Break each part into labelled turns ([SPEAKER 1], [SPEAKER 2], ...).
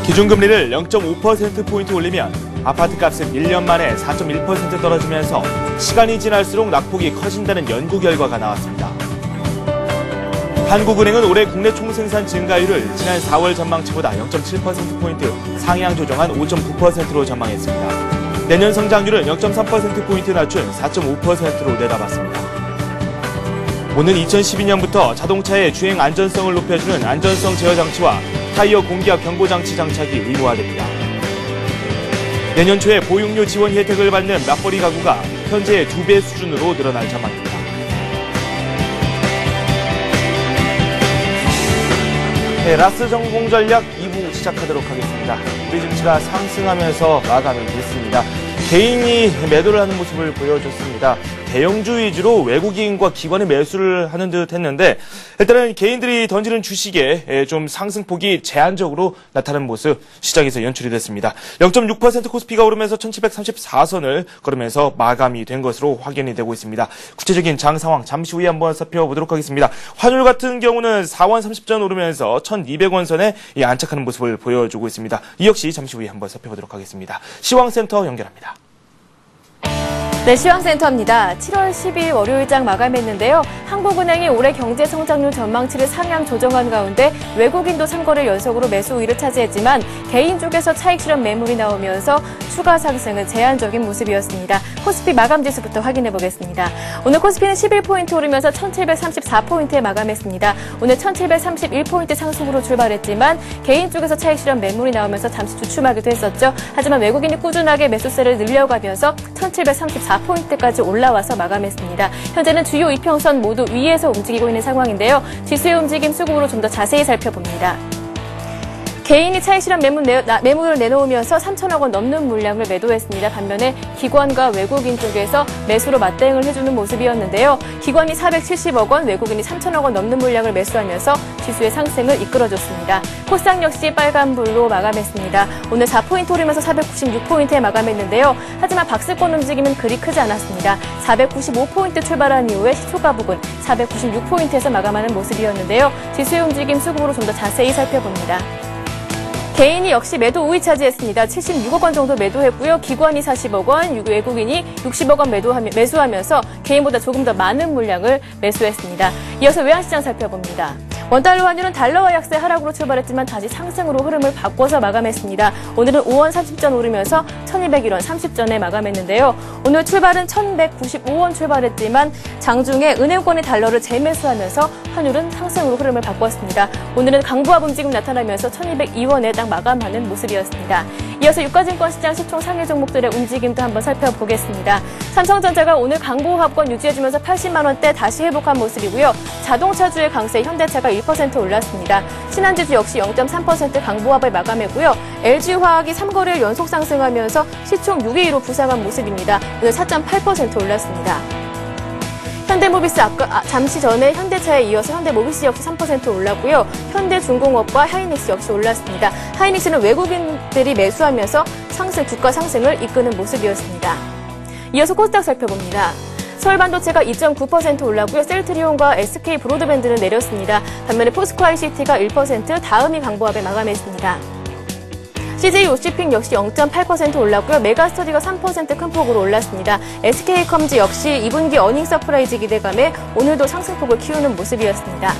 [SPEAKER 1] 기준금리를 0.5%포인트 올리면 아파트값은 1년 만에 4.1% 떨어지면서 시간이 지날수록 낙폭이 커진다는 연구 결과가 나왔습니다. 한국은행은 올해 국내 총생산 증가율을 지난 4월 전망치보다 0.7%포인트 상향 조정한 5.9%로 전망했습니다. 내년 성장률은 0.3%포인트 낮춘 4.5%로 내다봤습니다. 오는 2012년부터 자동차의 주행 안전성을 높여주는 안전성 제어 장치와 타이어 공기압 경보 장치 장착이 의무화됩니다. 내년 초에 보육료 지원 혜택을 받는 맞벌이 가구가 현재의 2배 수준으로 늘어날 전망입니다. 네, 라스 전공 전략 2부 시작하도록 하겠습니다. 우리 증시가 상승하면서 마감이 됐습니다. 개인이 매도를 하는 모습을 보여줬습니다. 대형주 위주로 외국인과 기관이 매수를 하는 듯 했는데 일단은 개인들이 던지는 주식에 좀 상승폭이 제한적으로 나타나는 모습 시장에서 연출이 됐습니다. 0.6% 코스피가 오르면서 1734선을 걸으면서 마감이 된 것으로 확인이 되고 있습니다. 구체적인 장 상황 잠시 후에 한번 살펴보도록 하겠습니다. 환율 같은 경우는 4원 30전 오르면서 1200원 선에 안착하는 모습을 보여주고 있습니다. 이 역시 잠시 후에 한번 살펴보도록 하겠습니다. 시황센터 연결합니다.
[SPEAKER 2] 네, 시황센터입니다. 7월 10일 월요일장 마감했는데요. 한국은행이 올해 경제 성장률 전망치를 상향 조정한 가운데 외국인도 3거래일 연속으로 매수 우위를 차지했지만 개인 쪽에서 차익 실현 매물이 나오면서 추가 상승은 제한적인 모습이었습니다. 코스피 마감 지수부터 확인해 보겠습니다. 오늘 코스피는 11포인트 오르면서 1734포인트에 마감했습니다. 오늘 1731포인트 상승으로 출발했지만 개인 쪽에서 차익 실현 매물이 나오면서 잠시 주춤하기도 했었죠. 하지만 외국인이 꾸준하게 매수세를 늘려가면서 1734포인트까지 올라와서 마감했습니다. 현재는 주요 이평선 모두 위에서 움직이고 있는 상황인데요. 지수의 움직임 수급으로 좀 더 자세히 살펴봅니다. 개인이 차익 실현 매물을 내놓으면서 3천억 원 넘는 물량을 매도했습니다. 반면에 기관과 외국인 쪽에서 매수로 맞대응을 해주는 모습이었는데요. 기관이 470억 원, 외국인이 3천억 원 넘는 물량을 매수하면서 지수의 상승을 이끌어줬습니다. 코스닥 역시 빨간불로 마감했습니다. 오늘 4포인트 오르면서 496포인트에 마감했는데요. 하지만 박스권 움직임은 그리 크지 않았습니다. 495포인트 출발한 이후에 시초가 부근 496포인트에서 마감하는 모습이었는데요. 지수의 움직임 수급으로 좀 더 자세히 살펴봅니다. 개인이 역시 매도 우위 차지했습니다. 76억 원 정도 매도했고요. 기관이 40억 원, 외국인이 60억 원 매수하면서 개인보다 조금 더 많은 물량을 매수했습니다. 이어서 외환시장 살펴봅니다. 원달러 환율은 달러와 약세 하락으로 출발했지만 다시 상승으로 흐름을 바꿔서 마감했습니다. 오늘은 5원 30전 오르면서 1201원 30전에 마감했는데요. 오늘 출발은 1195원 출발했지만 장중에 은행권이 달러를 재매수하면서 환율은 상승으로 흐름을 바꿨습니다. 오늘은 강보합 움직임 나타나면서 1202원에 딱 마감하는 모습이었습니다. 이어서 유가증권 시장 시총 상해 종목들의 움직임도 한번 살펴보겠습니다. 삼성전자가 오늘 강보합권 유지해주면서 80만 원대 다시 회복한 모습이고요. 자동차주의 강세 현대차가 1% 올랐습니다. 신한지주 역시 0.3% 강보합을 마감했고요. LG화학이 3거래일 연속 상승하면서 시총 6위로 부상한 모습입니다. 오늘 4.8% 올랐습니다. 현대모비스 잠시 전에 현대차에 이어서 현대모비스 역시 3% 올랐고요. 현대중공업과 하이닉스 역시 올랐습니다. 하이닉스는 외국인들이 매수하면서 주가 상승을 이끄는 모습이었습니다. 이어서 코스닥 살펴봅니다. 서울반도체가 2.9% 올랐고요. 셀트리온과 SK 브로드밴드는 내렸습니다. 반면에 포스코 ICT가 1%, 다음이 강보합에 마감했습니다. CJ 오시핑 역시 0.8% 올랐고요. 메가스터디가 3% 큰 폭으로 올랐습니다. SK컴즈 역시 2분기 어닝 서프라이즈 기대감에 오늘도 상승폭을 키우는 모습이었습니다.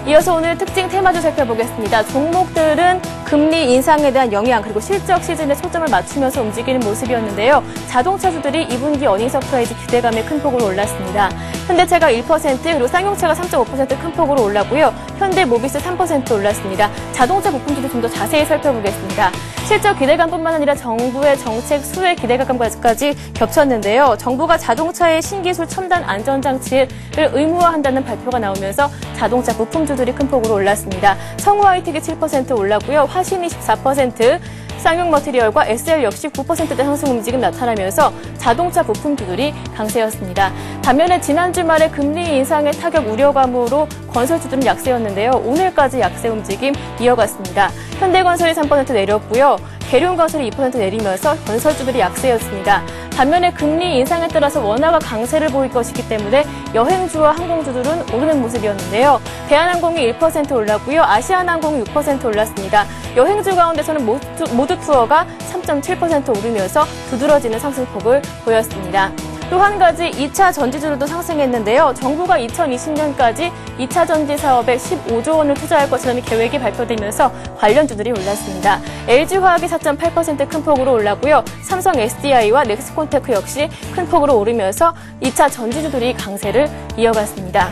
[SPEAKER 2] 이어서 오늘 특징 테마주 살펴보겠습니다. 종목들은 금리 인상에 대한 영향 그리고 실적 시즌에 초점을 맞추면서 움직이는 모습이었는데요. 자동차주들이 2분기 어닝 서프라이즈 기대감에 큰 폭으로 올랐습니다. 현대차가 1% 그리고 쌍용차가 3.5% 큰 폭으로 올랐고요. 현대모비스 3% 올랐습니다. 자동차 부품주도 좀 더 자세히 살펴보겠습니다. 실적 기대감뿐만 아니라 정부의 정책 수혜 기대감까지 겹쳤는데요. 정부가 자동차의 신기술 첨단 안전장치를 의무화한다는 발표가 나오면서 자동차 부품주들이 큰 폭으로 올랐습니다. 성우하이텍이 7% 올랐고요. 화신이 14%, 쌍용머티리얼과 SL 역시 9%대 상승 움직임 나타나면서 자동차 부품주들이 강세였습니다. 반면에 지난 주말에 금리 인상의 타격 우려감으로 건설주들은 약세였는데요. 오늘까지 약세 움직임 이어갔습니다. 현대건설이 3% 내렸고요. 계룡건설이 2% 내리면서 건설주들이 약세였습니다. 반면에 금리 인상에 따라서 원화가 강세를 보일 것이기 때문에 여행주와 항공주들은 오르는 모습이었는데요. 대한항공이 1% 올랐고요. 아시아나항공이 6% 올랐습니다. 여행주 가운데서는 모두 투어가 3.7% 오르면서 두드러지는 상승폭을 보였습니다. 또 한 가지 2차 전지주로도 상승했는데요. 정부가 2020년까지 2차 전지 사업에 15조 원을 투자할 것이라는 계획이 발표되면서 관련주들이 올랐습니다. LG화학이 4.8% 큰 폭으로 올랐고요. 삼성 SDI와 넥스콘테크 역시 큰 폭으로 오르면서 2차 전지주들이 강세를 이어갔습니다.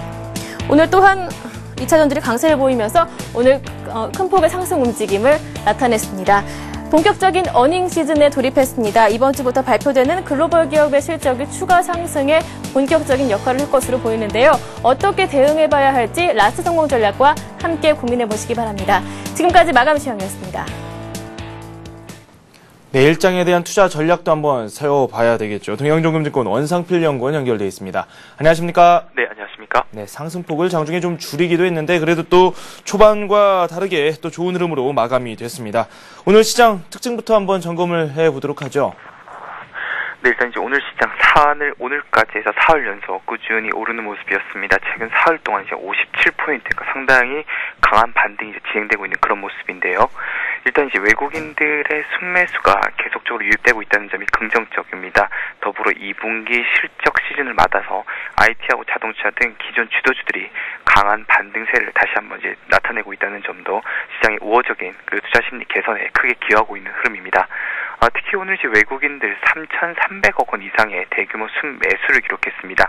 [SPEAKER 2] 오늘 또한 2차 전지들이 강세를 보이면서 오늘 큰 폭의 상승 움직임을 나타냈습니다. 본격적인 어닝 시즌에 돌입했습니다. 이번 주부터 발표되는 글로벌 기업의 실적이 추가 상승에 본격적인 역할을 할 것으로 보이는데요. 어떻게 대응해봐야 할지 라스트 성공 전략과 함께 고민해보시기 바랍니다. 지금까지 마감 시황이었습니다.
[SPEAKER 1] 내일장에 대한 투자 전략도 한번 세워봐야 되겠죠. 동양정금증권 원상필 연구원 연결돼 있습니다. 안녕하십니까?
[SPEAKER 3] 네, 안녕하십니까?
[SPEAKER 1] 네, 상승폭을 장중에 좀 줄이기도 했는데 그래도 또 초반과 다르게 또 좋은 흐름으로 마감이 됐습니다. 오늘 시장 특징부터 한번 점검을 해보도록 하죠.
[SPEAKER 3] 네, 일단 이제 오늘 시장 오늘까지 해서 사흘 연속 꾸준히 오르는 모습이었습니다. 최근 사흘 동안 이제 57%가 상당히 강한 반등이 진행되고 있는 그런 모습인데요. 일단 이제 외국인들의 순매수가 계속적으로 유입되고 있다는 점이 긍정적입니다. 더불어 2분기 실적 시즌을 맞아서 IT하고 자동차 등 기존 주도주들이 강한 반등세를 다시 한번 이제 나타내고 있다는 점도 시장의 우호적인 그리고 투자 심리 개선에 크게 기여하고 있는 흐름입니다. 특히 오늘 이제 외국인들 3,300억 원 이상의 대규모 순매수를 기록했습니다.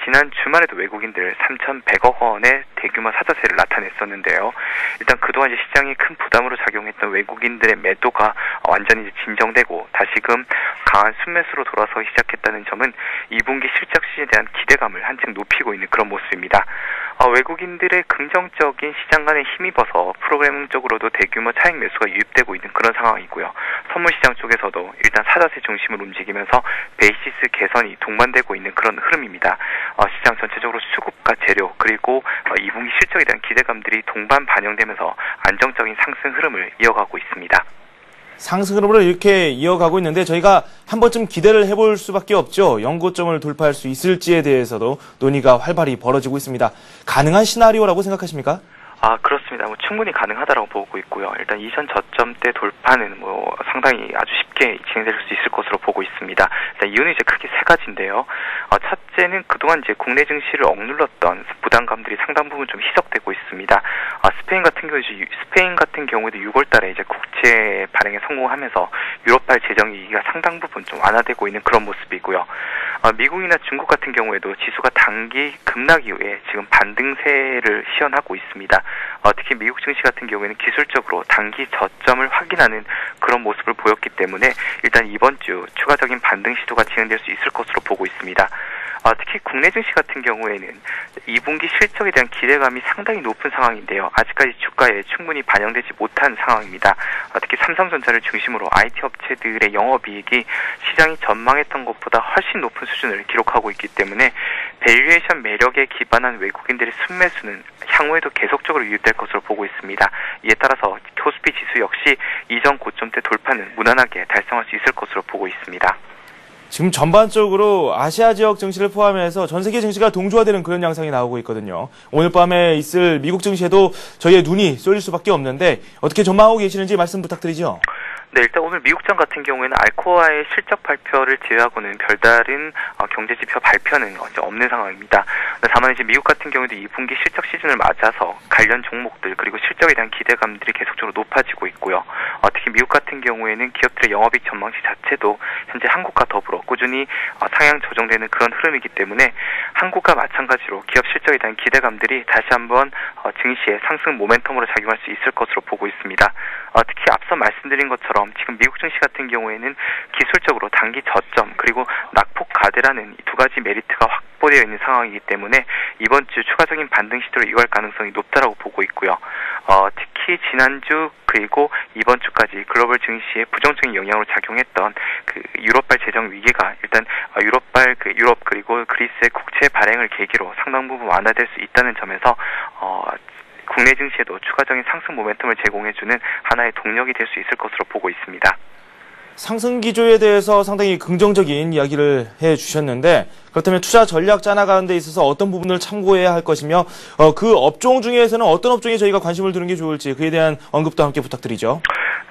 [SPEAKER 3] 지난 주말에도 외국인들 3,100억 원의 대규모 사자세를 나타냈었는데요. 일단 그동안 이제 시장에 큰 부담으로 작용했던 외국인들의 매도가 완전히 이제 진정되고 다시금 강한 순매수로 돌아서기 시작했다는 점은 2분기 실적 시즌에 대한 기대감을 한층 높이고 있는 그런 모습입니다. 외국인들의 긍정적인 시장 간에 힘입어서 프로그래밍적으로도 대규모 차익 매수가 유입되고 있는 그런 상황이고요. 선물 시장 쪽에서도 일단 사자세 중심으로 움직이면서 베이시스 개선이 동반되고 있는 그런 흐름입니다. 시장 전체적으로 수급과 재료 그리고 2분기 실적에 대한 기대감들이 동반 반영되면서 안정적인 상승 흐름을 이어가고 있습니다.
[SPEAKER 1] 상승 흐름으로 이렇게 이어가고 있는데 저희가 한 번쯤 기대를 해볼 수밖에 없죠. 연고점을 돌파할 수 있을지에 대해서도 논의가 활발히 벌어지고 있습니다. 가능한 시나리오라고 생각하십니까?
[SPEAKER 3] 그렇습니다. 충분히 가능하다라고 보고 있고요. 일단 이전 저점대 돌파는 상당히 아주 쉽게 진행될 수 있을 것으로 보고 있습니다. 일단 이유는 이제 크게 세 가지인데요. 첫째는 그동안 이제 국내 증시를 억눌렀던 부담감들이 상당 부분 좀 희석되고 있습니다. 스페인 같은 경우에도 6월달에 이제 국채 발행에 성공하면서 유럽발 재정 위기가 상당 부분 좀 완화되고 있는 그런 모습이고요. 미국이나 중국 같은 경우에도 지수가 단기 급락 이후에 지금 반등세를 시현하고 있습니다. 특히 미국 증시 같은 경우에는 기술적으로 단기 저점을 확인하는 그런 모습을 보였기 때문에 일단 이번 주 추가적인 반등 시도가 진행될 수 있을 것으로 보고 있습니다. 특히 국내 증시 같은 경우에는 2분기 실적에 대한 기대감이 상당히 높은 상황인데요. 아직까지 주가에 충분히 반영되지 못한 상황입니다. 특히 삼성전자를 중심으로 IT 업체들의 영업이익이 시장이 전망했던 것보다 훨씬 높은 수준을 기록하고 있기 때문에 밸류에이션 매력에 기반한 외국인들의 순매수는 향후에도 계속적으로 유입될 것으로 보고 있습니다. 이에 따라서 코스피 지수 역시 이전 고점대 돌파는 무난하게 달성할 수 있을 것으로 보고 있습니다.
[SPEAKER 1] 지금 전반적으로 아시아 지역 증시를 포함해서 전 세계 증시가 동조화되는 그런 양상이 나오고 있거든요. 오늘 밤에 있을 미국 증시에도 저희의 눈이 쏠릴 수밖에 없는데 어떻게 전망하고 계시는지 말씀 부탁드리죠.
[SPEAKER 3] 네, 일단 오늘 미국장 같은 경우에는 알코아의 실적 발표를 제외하고는 별다른 경제지표 발표는 없는 상황입니다. 다만 이제 미국 같은 경우에도 2분기 실적 시즌을 맞아서 관련 종목들 그리고 실적에 대한 기대감들이 계속적으로 높아지고 있고요. 특히 미국 같은 경우에는 기업들의 영업이익 전망치 자체도 현재 한국과 더불어 꾸준히 상향 조정되는 그런 흐름이기 때문에 한국과 마찬가지로 기업 실적에 대한 기대감들이 다시 한번 증시의 상승 모멘텀으로 작용할 수 있을 것으로 보고 있습니다. 특히 앞서 말씀드린 것처럼 지금 미국 증시 같은 경우에는 기술적으로 단기 저점 그리고 낙폭 가대라는 두 가지 메리트가 확보되어 있는 상황이기 때문에 이번 주 추가적인 반등 시도를 이어갈 가능성이 높다라고 보고 있고요. 특히 지난주 그리고 이번 주까지 글로벌 증시에 부정적인 영향으로 작용했던 그 유럽발 재정 위기가 일단 유럽 그리고 그리스의 국채 발행을 계기로 상당 부분 완화될 수 있다는 점에서 국내 증시에도 추가적인 상승 모멘텀을 제공해주는 하나의 동력이 될 수 있을 것으로 보고 있습니다.
[SPEAKER 1] 상승 기조에 대해서 상당히 긍정적인 이야기를 해주셨는데 그렇다면 투자 전략 짜나가는 데 있어서 어떤 부분을 참고해야 할 것이며 그 업종 중에서는 어떤 업종에 저희가 관심을 두는 게 좋을지 그에 대한 언급도 함께 부탁드리죠.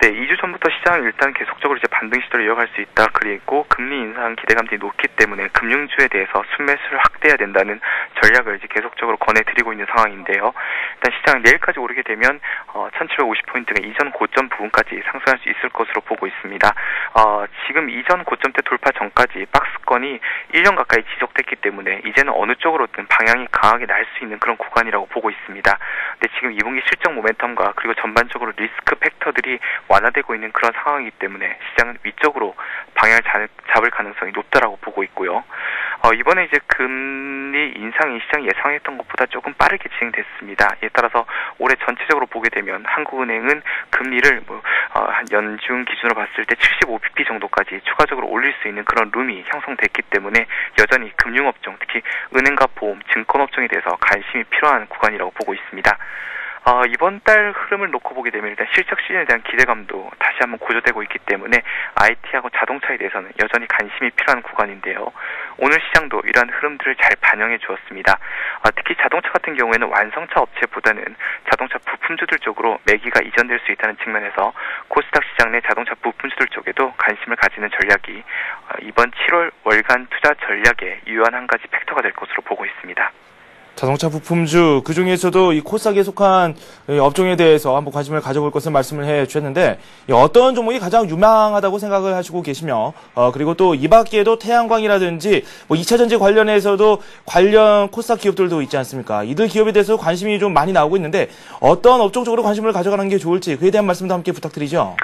[SPEAKER 3] 네, 2주 전부터 시장은 일단 계속적으로 이제 반등 시도를 이어갈 수 있다. 그리고 금리 인상 기대감들이 높기 때문에 금융주에 대해서 순매수를 확대해야 된다는 전략을 이제 계속적으로 권해드리고 있는 상황인데요. 일단 시장은 내일까지 오르게 되면 1750포인트가 이전 고점 부분까지 상승할 수 있을 것으로 보고 있습니다. 지금 이전 고점대 돌파 전까지 박스권이 1년 가까이 지속됐기 때문에 이제는 어느 쪽으로든 방향이 강하게 날 수 있는 그런 구간이라고 보고 있습니다. 근데 지금 2분기 실적 모멘텀과 그리고 전반적으로 리스크 팩터들이 완화되고 있는 그런 상황이기 때문에 시장은 위쪽으로 방향을 잡을 가능성이 높다라고 보고 있고요. 이번에 이제 금리 인상이 시장이 예상했던 것보다 조금 빠르게 진행됐습니다. 이에 따라서 올해 전체적으로 보게 되면 한국은행은 금리를 한 연중 기준으로 봤을 때 75bp 정도까지 추가적으로 올릴 수 있는 그런 룸이 형성됐기 때문에 여전히 금융업종, 특히 은행과 보험, 증권업종에 대해서 관심이 필요한 구간이라고 보고 있습니다. 이번 달 흐름을 놓고 보게 되면 일단 실적 시즌에 대한 기대감도 다시 한번 고조되고 있기 때문에 IT하고 자동차에 대해서는 여전히 관심이 필요한 구간인데요. 오늘 시장도 이러한 흐름들을 잘 반영해 주었습니다. 특히 자동차 같은 경우에는 완성차 업체보다는 자동차 부품주들 쪽으로 매기가 이전될 수 있다는 측면에서 코스닥 시장 내 자동차 부품주들 쪽에도 관심을 가지는 전략이 이번 7월 월간 투자 전략의 유효한 한 가지 팩터가 될 것으로 보고 있습니다.
[SPEAKER 1] 자동차 부품주 그중에서도 이 코스닥에 속한 업종에 대해서 한번 관심을 가져볼 것을 말씀을 해주셨는데 어떤 종목이 가장 유망하다고 생각을 하시고 계시며 그리고 또 이 밖에도 태양광이라든지 2차전지 관련해서도 관련 코스닥 기업들도 있지 않습니까? 이들 기업에 대해서 관심이 좀 많이 나오고 있는데 어떤 업종 쪽으로 관심을 가져가는 게 좋을지 그에 대한 말씀도 함께 부탁드리죠.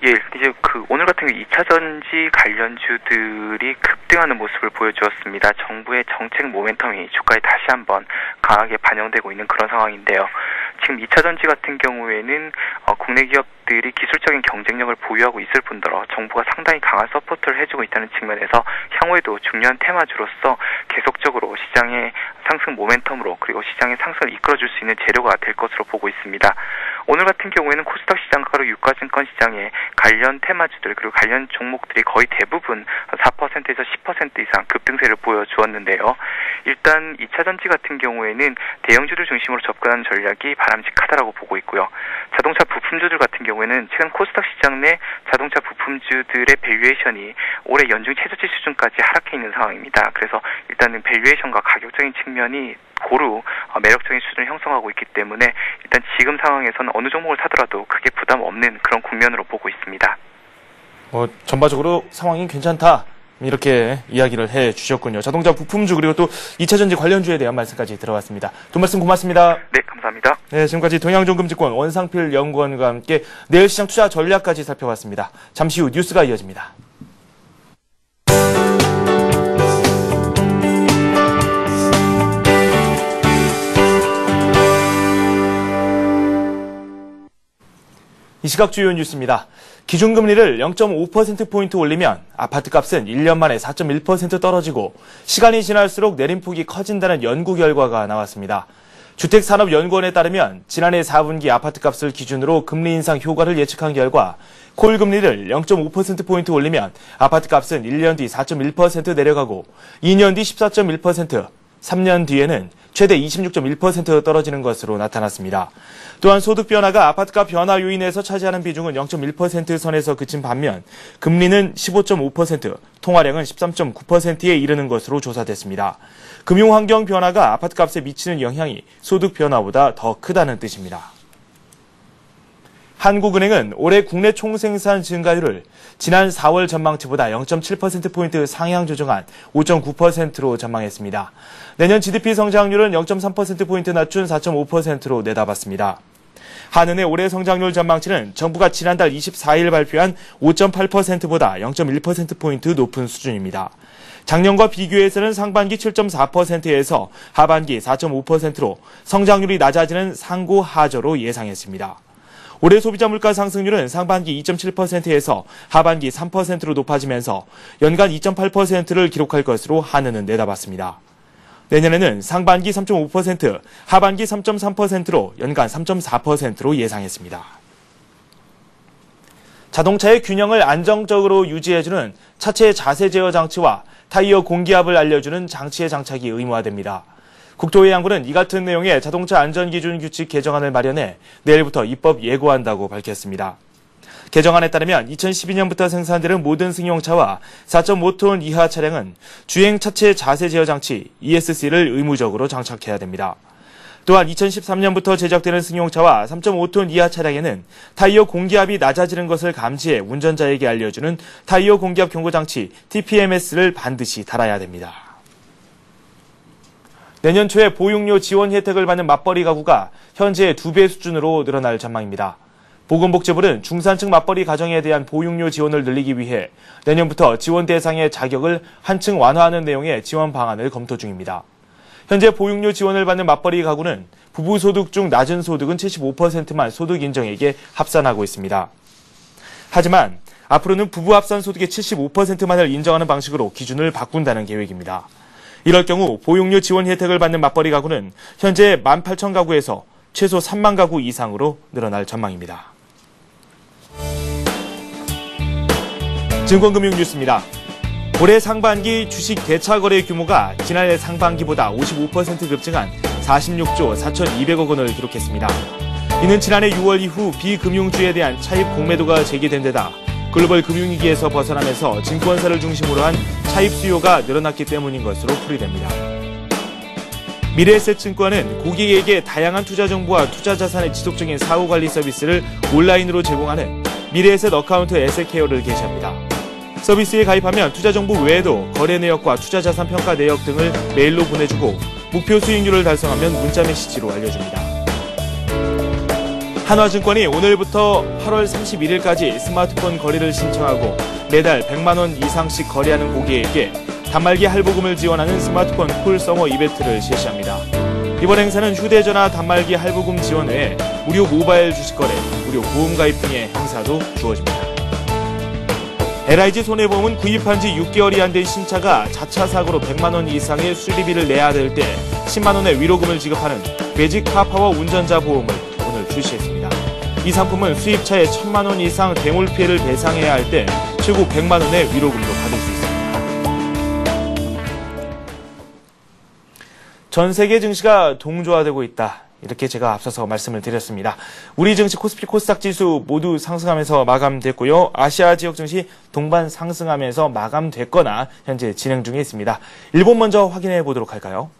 [SPEAKER 3] 예, 이제 오늘 같은 경우 2차전지 관련주들이 급등하는 모습을 보여주었습니다. 정부의 정책 모멘텀이 주가에 다시 한번 강하게 반영되고 있는 그런 상황인데요. 지금 2차전지 같은 경우에는 국내 기업들이 기술적인 경쟁력을 보유하고 있을 뿐더러 정부가 상당히 강한 서포트를 해주고 있다는 측면에서 향후에도 중요한 테마주로서 계속적으로 시장의 상승 모멘텀으로 그리고 시장의 상승을 이끌어줄 수 있는 재료가 될 것으로 보고 있습니다. 오늘 같은 경우에는 코스닥 시장과 그리고 유가증권 시장의 관련 테마주들 그리고 관련 종목들이 거의 대부분 4%에서 10% 이상 급등세를 보여주었는데요. 일단 2차전지 같은 경우에는 대형주들 중심으로 접근하는 전략이 바람직하다라고 보고 있고요. 자동차 부품주들 같은 경우에는 최근 코스닥 시장 내 자동차 부품주들의 밸류에이션이 올해 연중 최저치 수준까지 하락해 있는 상황입니다. 그래서 일단은 밸류에이션과 가격적인 측면이 고루 매력적인 수준을 형성하고 있기 때문에 일단 지금 상황에서는 어느 종목을 사더라도 크게 부담 없는 그런 국면으로 보고 있습니다.
[SPEAKER 1] 전반적으로 상황이 괜찮다. 이렇게 이야기를 해주셨군요. 자동차 부품주 그리고 또 2차전지 관련주에 대한 말씀까지 들어봤습니다. 돈 말씀 고맙습니다.
[SPEAKER 3] 네, 감사합니다.
[SPEAKER 1] 네, 지금까지 동양종금증권 원상필 연구원과 함께 내일 시장 투자 전략까지 살펴봤습니다. 잠시 후 뉴스가 이어집니다. 이 시각 주요 뉴스입니다. 기준금리를 0.5%포인트 올리면 아파트값은 1년 만에 4.1% 떨어지고 시간이 지날수록 내림폭이 커진다는 연구 결과가 나왔습니다. 주택산업연구원에 따르면 지난해 4분기 아파트값을 기준으로 금리 인상 효과를 예측한 결과 콜금리를 0.5%포인트 올리면 아파트값은 1년 뒤 4.1% 내려가고 2년 뒤 14.1%, 3년 뒤에는 최대 26.1% 떨어지는 것으로 나타났습니다. 또한 소득 변화가 아파트값 변화 요인에서 차지하는 비중은 0.1% 선에서 그친 반면 금리는 15.5%, 통화량은 13.9%에 이르는 것으로 조사됐습니다. 금융환경 변화가 아파트값에 미치는 영향이 소득 변화보다 더 크다는 뜻입니다. 한국은행은 올해 국내 총생산 증가율을 지난 4월 전망치보다 0.7%포인트 상향 조정한 5.9%로 전망했습니다. 내년 GDP 성장률은 0.3%포인트 낮춘 4.5%로 내다봤습니다. 한은의 올해 성장률 전망치는 정부가 지난달 24일 발표한 5.8%보다 0.1%포인트 높은 수준입니다. 작년과 비교해서는 상반기 7.4%에서 하반기 4.5%로 성장률이 낮아지는 상고하저로 예상했습니다. 올해 소비자 물가 상승률은 상반기 2.7%에서 하반기 3%로 높아지면서 연간 2.8%를 기록할 것으로 한은은 내다봤습니다. 내년에는 상반기 3.5%, 하반기 3.3%로 연간 3.4%로 예상했습니다. 자동차의 균형을 안정적으로 유지해주는 차체 자세 제어 장치와 타이어 공기압을 알려주는 장치의 장착이 의무화됩니다. 국토해양부는 이 같은 내용의 자동차 안전기준 규칙 개정안을 마련해 내일부터 입법 예고한다고 밝혔습니다. 개정안에 따르면 2012년부터 생산되는 모든 승용차와 4.5톤 이하 차량은 주행 차체 자세 제어 장치 ESC를 의무적으로 장착해야 됩니다. 또한 2013년부터 제작되는 승용차와 3.5톤 이하 차량에는 타이어 공기압이 낮아지는 것을 감지해 운전자에게 알려주는 타이어 공기압 경고 장치 TPMS를 반드시 달아야 됩니다. 내년 초에 보육료 지원 혜택을 받는 맞벌이 가구가 현재의 2배 수준으로 늘어날 전망입니다. 보건복지부는 중산층 맞벌이 가정에 대한 보육료 지원을 늘리기 위해 내년부터 지원 대상의 자격을 한층 완화하는 내용의 지원 방안을 검토 중입니다. 현재 보육료 지원을 받는 맞벌이 가구는 부부 소득 중 낮은 소득은 75%만 소득 인정액에 합산하고 있습니다. 하지만 앞으로는 부부 합산 소득의 75%만을 인정하는 방식으로 기준을 바꾼다는 계획입니다. 이럴 경우 보육료 지원 혜택을 받는 맞벌이 가구는 현재 18,000가구에서 최소 3만 가구 이상으로 늘어날 전망입니다. 증권금융 뉴스입니다. 올해 상반기 주식 대차 거래 규모가 지난해 상반기보다 55% 급증한 46조 4,200억 원을 기록했습니다. 이는 지난해 6월 이후 비금융주에 대한 차입 공매도가 제기된 데다 글로벌 금융위기에서 벗어나면서 증권사를 중심으로 한 차입 수요가 늘어났기 때문인 것으로 풀이됩니다. 미래에셋증권은 고객에게 다양한 투자 정보와 투자 자산의 지속적인 사후 관리 서비스를 온라인으로 제공하는 미래에셋 어카운트 에셋케어를 개시합니다. 서비스에 가입하면 투자 정보 외에도 거래 내역과 투자 자산 평가 내역 등을 메일로 보내주고 목표 수익률을 달성하면 문자 메시지로 알려줍니다. 한화증권이 오늘부터 8월 31일까지 스마트폰 거래를 신청하고 매달 100만 원 이상씩 거래하는 고객에게 단말기 할부금을 지원하는 스마트폰 쿨 서머 이벤트를 실시합니다. 이번 행사는 휴대전화 단말기 할부금 지원 외에 무료 모바일 주식거래, 무료 보험 가입 등의 행사도 주어집니다. LIG 손해보험은 구입한 지 6개월이 안 된 신차가 자차 사고로 100만 원 이상의 수리비를 내야 될 때 10만 원의 위로금을 지급하는 매직 카파워 운전자 보험을 오늘 출시했습니다. 이 상품은 수입차에 1,000만 원 이상 대물 피해를 배상해야 할 때 최고 100만 원의 위로금도 받을 수 있습니다. 전 세계 증시가 동조화되고 있다. 이렇게 제가 앞서서 말씀을 드렸습니다. 우리 증시 코스피 코스닥 지수 모두 상승하면서 마감됐고요. 아시아 지역 증시 동반 상승하면서 마감됐거나 현재 진행 중에 있습니다. 일본 먼저 확인해 보도록 할까요?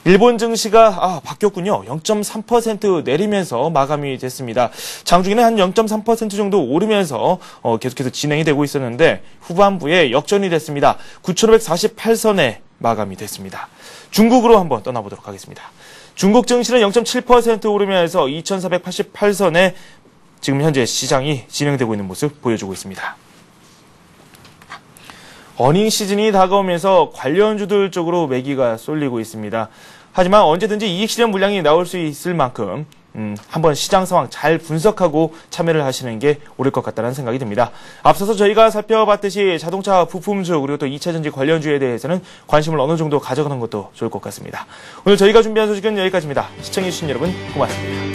[SPEAKER 1] 일본 증시가 바뀌었군요. 0.3% 내리면서 마감이 됐습니다. 장중에는 한 0.3% 정도 오르면서 계속해서 진행이 되고 있었는데 후반부에 역전이 됐습니다. 9,548선에 마감이 됐습니다. 중국으로 한번 떠나보도록 하겠습니다. 중국 증시는 0.7% 오르면서 2,488선에 지금 현재 시장이 진행되고 있는 모습 보여주고 있습니다. 어닝 시즌이 다가오면서 관련주들 쪽으로 매기가 쏠리고 있습니다. 하지만 언제든지 이익 실현 물량이 나올 수 있을 만큼 한번 시장 상황 잘 분석하고 참여를 하시는 게 옳을 것 같다는 생각이 듭니다. 앞서서 저희가 살펴봤듯이 자동차 부품주 그리고 또 2차전지 관련주에 대해서는 관심을 어느 정도 가져가는 것도 좋을 것 같습니다. 오늘 저희가 준비한 소식은 여기까지입니다. 시청해주신 여러분 고맙습니다.